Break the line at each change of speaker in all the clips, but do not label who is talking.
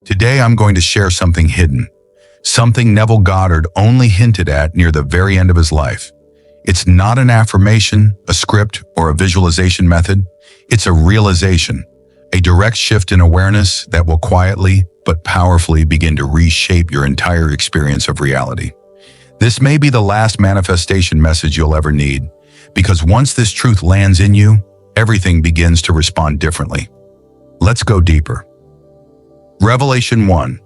Today I'm going to share something hidden, something Neville Goddard only hinted at near the very end of his life. It's not an affirmation, a script, or a visualization method. It's a realization, a direct shift in awareness that will quietly but powerfully begin to reshape your entire experience of reality. This may be the last manifestation message you'll ever need, because once this truth lands in you, everything begins to respond differently. Let's go deeper. Revelation 1.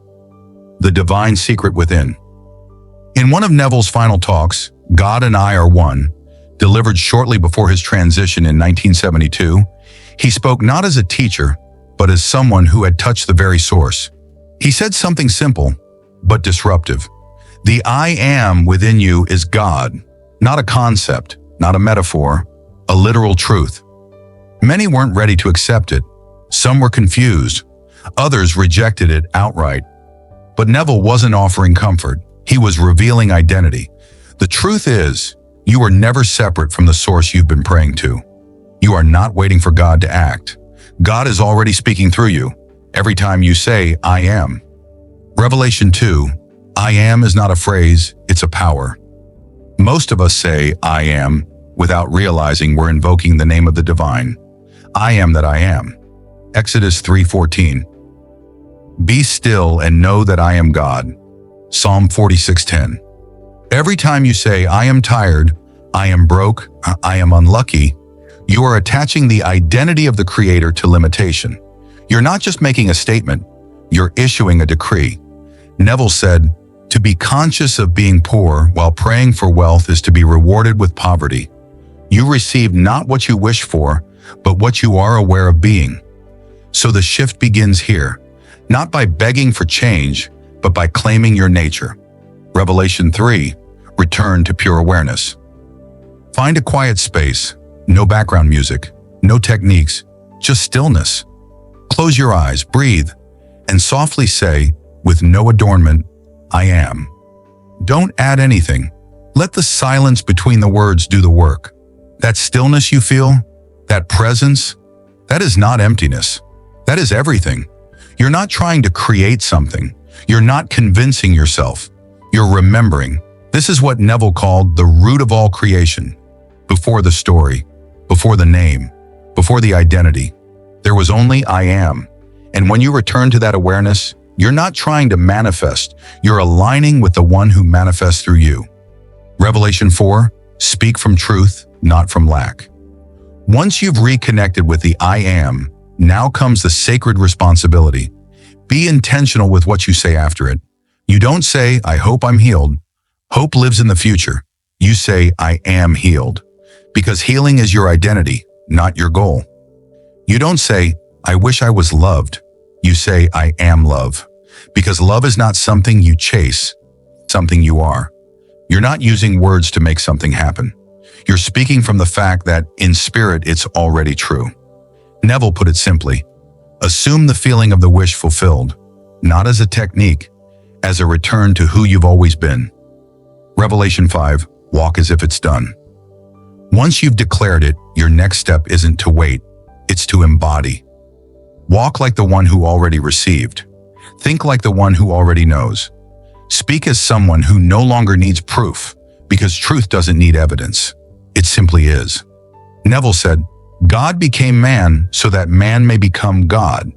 The Divine Secret Within. In one of Neville's final talks, God and I Are One, delivered shortly before his transition in 1972, he spoke not as a teacher, but as someone who had touched the very source. He said something simple, but disruptive. The I Am within you is God, not a concept, not a metaphor, a literal truth. Many weren't ready to accept it. Some were confused. Others rejected it outright. But Neville wasn't offering comfort. He was revealing identity. The truth is, you are never separate from the source you've been praying to. You are not waiting for God to act. God is already speaking through you every time you say, I am. Revelation 2. I am is not a phrase, it's a power. Most of us say, I am, without realizing we're invoking the name of the divine. I am that I am. Exodus 3:14. Be still and know that I am God. Psalm 46:10. Every time you say, I am tired, I am broke, I am unlucky, you are attaching the identity of the Creator to limitation. You're not just making a statement, you're issuing a decree. Neville said, to be conscious of being poor while praying for wealth is to be rewarded with poverty. You receive not what you wish for, but what you are aware of being. So the shift begins here, not by begging for change, but by claiming your nature. Revelation 3, return to pure awareness. Find a quiet space, no background music, no techniques, just stillness. Close your eyes, breathe, and softly say, with no adornment, I am. Don't add anything. Let the silence between the words do the work. That stillness you feel, that presence, that is not emptiness. That is everything. You're not trying to create something. You're not convincing yourself. You're remembering. This is what Neville called the root of all creation. Before the story, before the name, before the identity, there was only I am. And when you return to that awareness, you're not trying to manifest. You're aligning with the one who manifests through you. Revelation 4, speak from truth, not from lack. Once you've reconnected with the I am, now comes the sacred responsibility. Be intentional with what you say after it. You don't say, I hope I'm healed. Hope lives in the future. You say, I am healed. Because healing is your identity, not your goal. You don't say, I wish I was loved. You say, I am love. Because love is not something you chase, something you are. You're not using words to make something happen. You're speaking from the fact that, in spirit, it's already true. Neville put it simply, assume the feeling of the wish fulfilled, not as a technique, as a return to who you've always been. Revelation 5, walk as if it's done. Once you've declared it, your next step isn't to wait, it's to embody. Walk like the one who already received. Think like the one who already knows. Speak as someone who no longer needs proof, because truth doesn't need evidence. It simply is. Neville said, God became man so that man may become God,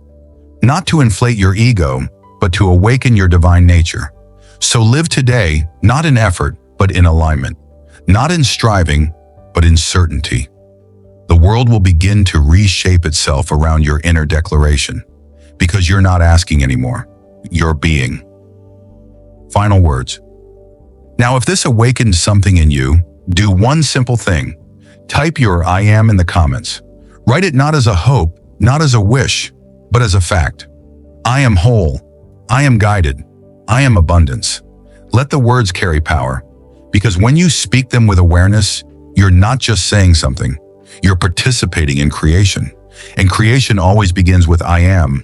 not to inflate your ego, but to awaken your divine nature. So live today, not in effort, but in alignment, not in striving, but in certainty. The world will begin to reshape itself around your inner declaration, because you're not asking anymore, you're being. Final words. Now, if this awakened something in you, do one simple thing. Type your I am in the comments. Write it not as a hope, not as a wish, but as a fact. I am whole. I am guided. I am abundance. Let the words carry power, because when you speak them with awareness, you're not just saying something. You're participating in creation. And creation always begins with I am.